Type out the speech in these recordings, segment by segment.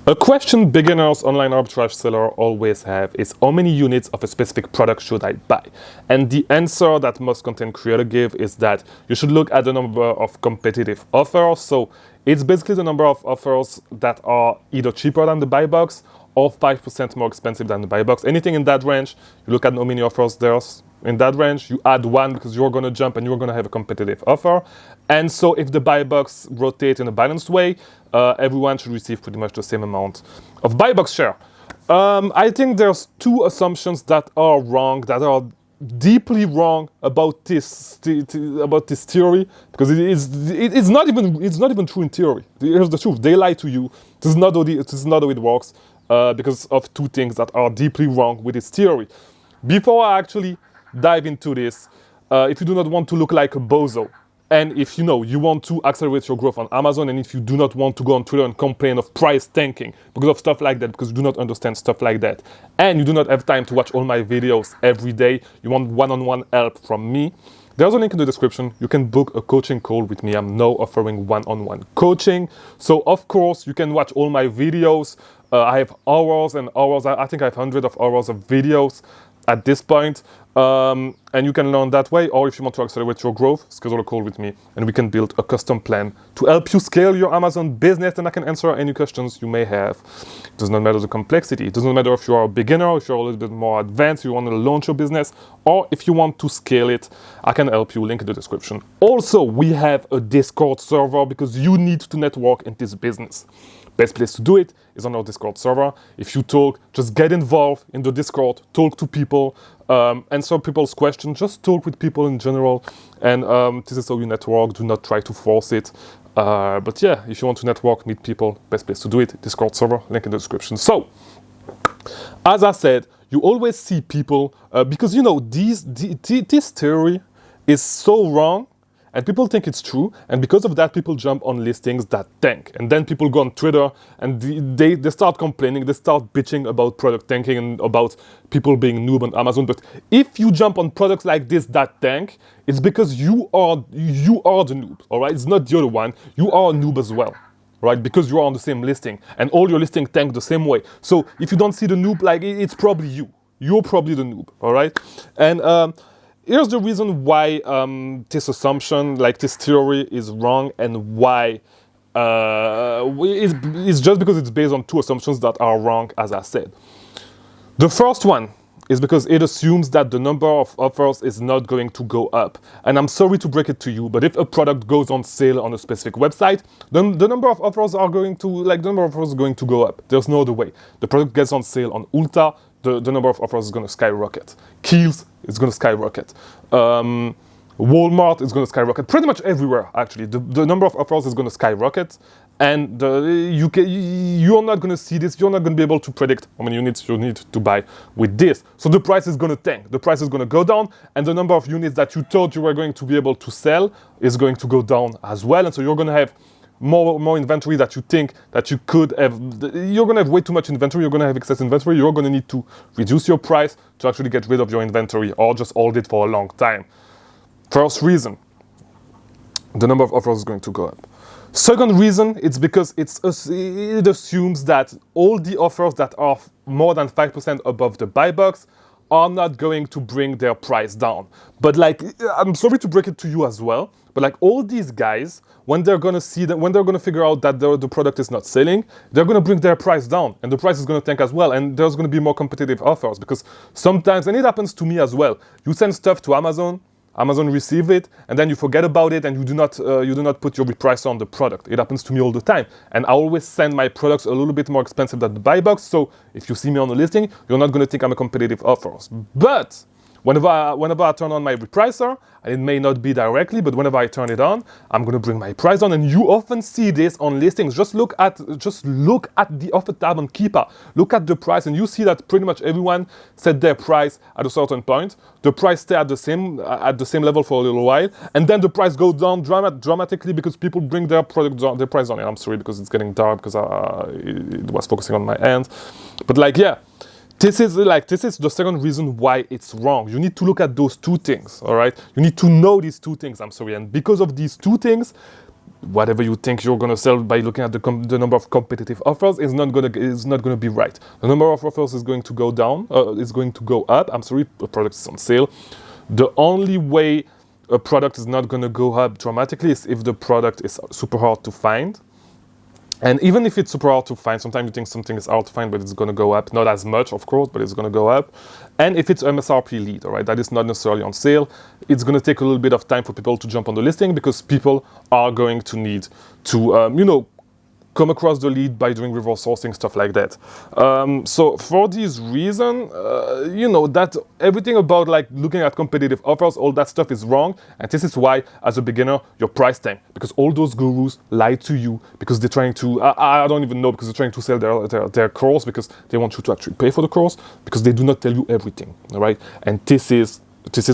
A question beginners online arbitrage seller always have is how many units of a specific product should I buy? And the answer that most content creators give is that you should look at the number of competitive offers. So it's basically the number of offers that are either cheaper than the buy box or 5% more expensive than the buy box. Anything in that range, you look at how many offers there's in that range, you add one because you're going to jump and you're going to have a competitive offer. And so if the buy box rotates in a balanced way, everyone should receive pretty much the same amount of buy box share. I think there's two assumptions that are wrong, that are deeply wrong about this theory, because it's not even true in theory. Here's the truth: they lie to you. This is not how it works, because of two things that are deeply wrong with this theory. Before I actually dive into this, if you do not want to look like a bozo, and if you want to accelerate your growth on Amazon, and if you do not want to go on Twitter and complain of price tanking because of stuff like that, because you do not understand stuff like that, and you do not have time to watch all my videos every day, you want one-on-one help from me, there's a link in the description. You can book a coaching call with me. I'm now offering one-on-one coaching. So of course you can watch all my videos. I have hours and hours. I think I have hundreds of hours of videos at this point, and you can learn that way. Or if you want to accelerate your growth, schedule a call with me and we can build a custom plan to help you scale your Amazon business, and I can answer any questions you may have. It does not matter the complexity. It doesn't matter if you are a beginner, if you're a little bit more advanced, you want to launch your business, or if you want to scale it, I can help you. Link in the description. Also, we have a Discord server because you need to network in this business. Best place to do it is on our Discord server. If you talk, just get involved in the Discord, talk to people, answer people's questions, just talk with people in general. And this is how you network. Do not try to force it. But yeah, if you want to network, meet people, best place to do it, Discord server, link in the description. So, as I said, you always see people, because this theory is so wrong, and people think it's true, and because of that, people jump on listings that tank. And then people go on Twitter and they start complaining, they start bitching about product tanking and about people being noob on Amazon. But if you jump on products like this that tank, it's because you are the noob, all right? It's not the other one. You are a noob as well, right? Because you are on the same listing and all your listings tank the same way. So if you don't see the noob, like it's probably you. You're probably the noob, all right? And here's the reason why this assumption, like this theory, is wrong, and why it's just because it's based on two assumptions that are wrong, as I said. The first one is because it assumes that the number of offers is not going to go up. And I'm sorry to break it to you, but if a product goes on sale on a specific website, then the number of offers are going to go up. There's no other way. The product gets on sale on Ulta, the number of offers is going to skyrocket. Kiehl's is going to skyrocket. Walmart is going to skyrocket. Pretty much everywhere, actually. The number of offers is going to skyrocket. And you're not going to see this. You're not going to be able to predict how many units you need to buy with this. So the price is going to tank. The price is going to go down. And the number of units that you thought you were going to be able to sell is going to go down as well. And so you're going to have more inventory that you think that you could have. You're going to have way too much inventory. You're going to have excess inventory. You're going to need to reduce your price to actually get rid of your inventory, or just hold it for a long time. First reason, the number of offers is going to go up. Second reason, it's because it assumes that all the offers that are more than 5% above the buy box are not going to bring their price down. But like, I'm sorry to break it to you as well, but like all these guys, when they're going to figure out that the product is not selling, they're going to bring their price down, and the price is going to tank as well, and there's going to be more competitive offers, because sometimes, and it happens to me as well, you send stuff to Amazon receive it, and then you forget about it, and you do not put your repricer on the product. It happens to me all the time, and I always send my products a little bit more expensive than the buy box. So if you see me on the listing, you're not going to think I'm a competitive offer. But whenever I turn on my repricer, and it may not be directly, but whenever I turn it on, I'm going to bring my price down. And you often see this on listings. Just look at the offer tab on Keepa. Look at the price, and you see that pretty much everyone set their price at a certain point. The price stay at the same level for a little while, and then the price goes down dramatically because people bring their price down. And I'm sorry because it's getting dark, because it was focusing on my end. But like, yeah. This is the second reason why it's wrong. You need to look at those two things, all right? You need to know these two things, I'm sorry. And because of these two things, whatever you think you're going to sell by looking at the number of competitive offers is not going to be right. The number of offers is going to go down, is going to go up. I'm sorry, a product is on sale. The only way a product is not going to go up dramatically is if the product is super hard to find. And even if it's super hard to find, sometimes you think something is hard to find, but it's going to go up. Not as much, of course, but it's going to go up. And if it's MSRP lead, all right, that is not necessarily on sale, it's going to take a little bit of time for people to jump on the listing because people are going to need to, come across the lead by doing reverse sourcing, stuff like that. So for this reason, that everything about like looking at competitive offers, all that stuff is wrong. And this is why, as a beginner, your price tag, because all those gurus lie to you because they're trying to, I don't even know, because they're trying to sell their course because they want you to actually pay for the course because they do not tell you everything, all right? And this is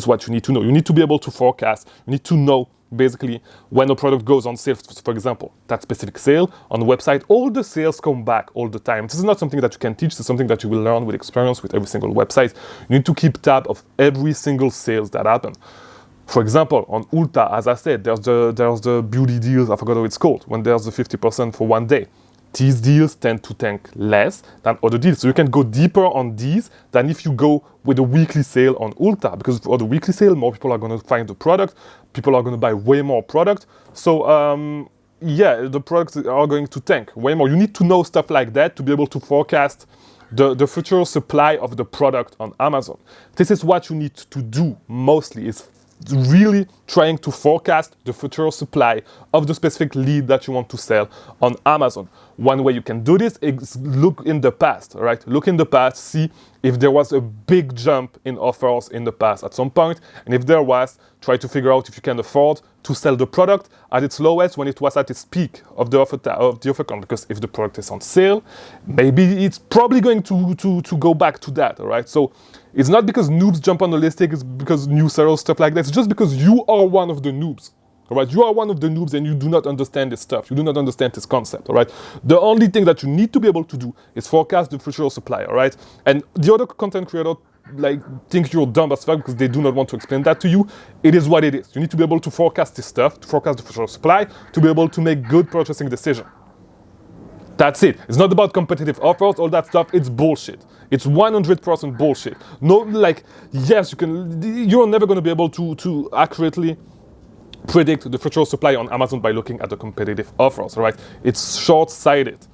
what you need to know. You need to be able to forecast. You need to know basically when a product goes on sale, for example, that specific sale on the website, all the sales come back all the time. This is not something that you can teach. This is something that you will learn with experience with every single website. You need to keep tab of every single sales that happen. For example, on Ulta, as I said, there's the beauty deals, I forgot what it's called, when there's the 50% for one day. These deals tend to tank less than other deals. So you can go deeper on these than if you go with a weekly sale on Ulta. Because for the weekly sale, more people are going to find the product. People are going to buy way more product. So, the products are going to tank way more. You need to know stuff like that to be able to forecast the future supply of the product on Amazon. This is what you need to do mostly, is really trying to forecast the future supply of the specific lead that you want to sell on Amazon. One way you can do this is look in the past, right? Look in the past, see if there was a big jump in offers in the past at some point, and if there was, try to figure out if you can afford to sell the product at its lowest when it was at its peak of the offer count. Because if the product is on sale, maybe it's probably going to go back to that, all right? So it's not because noobs jump on the listing, it's because new sellers, stuff like that. It's just because you are one of the noobs, all right? You are one of the noobs and you do not understand this stuff. You do not understand this concept, all right? The only thing that you need to be able to do is forecast the future supply, all right? And the other content creator think you're dumb as fuck because they do not want to explain that to you. It is what it is. You need to be able to forecast this stuff, to forecast the future supply, to be able to make good purchasing decision. That's it. It's not about competitive offers, all that stuff. It's bullshit. It's 100% bullshit. No, yes, you're never going to be able to accurately predict the future supply on Amazon by looking at the competitive offers, all right? It's short-sighted.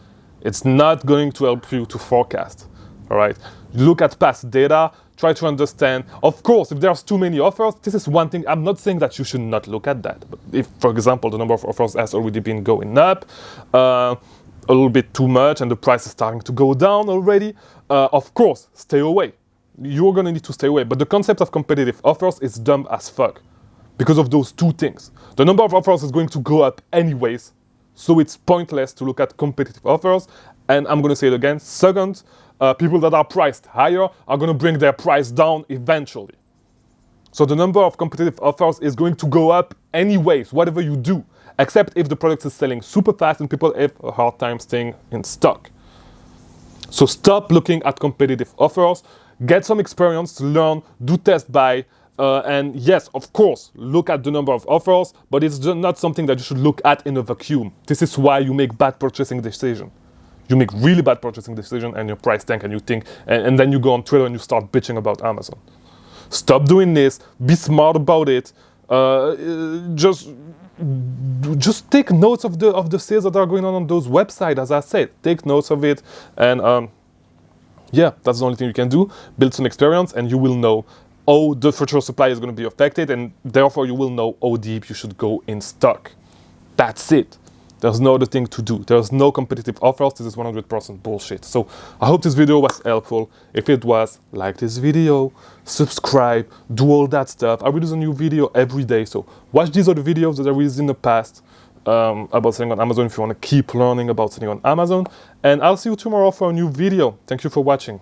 It's not going to help you to forecast, all right? Look at past data, try to understand. Of course, if there's too many offers, this is one thing. I'm not saying that you should not look at that. But if, for example, the number of offers has already been going up, a little bit too much and the price is starting to go down already, of course, stay away. You're going to need to stay away. But the concept of competitive offers is dumb as fuck because of those two things. The number of offers is going to go up anyways, so it's pointless to look at competitive offers. And I'm going to say it again. Second, people that are priced higher are going to bring their price down eventually. So the number of competitive offers is going to go up anyways, whatever you do, except if the product is selling super fast and people have a hard time staying in stock. So stop looking at competitive offers, get some experience to learn, do test buy, and yes, of course, look at the number of offers, but it's just not something that you should look at in a vacuum. This is why you make bad purchasing decisions. You make really bad purchasing decision and your price tank and you think, and then you go on Twitter and you start bitching about Amazon. Stop doing this. Be smart about it. Just take notes of the sales that are going on those websites. As I said, take notes of it, and that's the only thing you can do. Build some experience, and you will know how the future supply is going to be affected, and therefore you will know how deep you should go in stock. That's it. There's no other thing to do. There's no competitive offers. This is 100% bullshit. So I hope this video was helpful. If it was, like this video, subscribe, do all that stuff. I release a new video every day. So watch these other videos that I released in the past about selling on Amazon if you want to keep learning about selling on Amazon. And I'll see you tomorrow for a new video. Thank you for watching.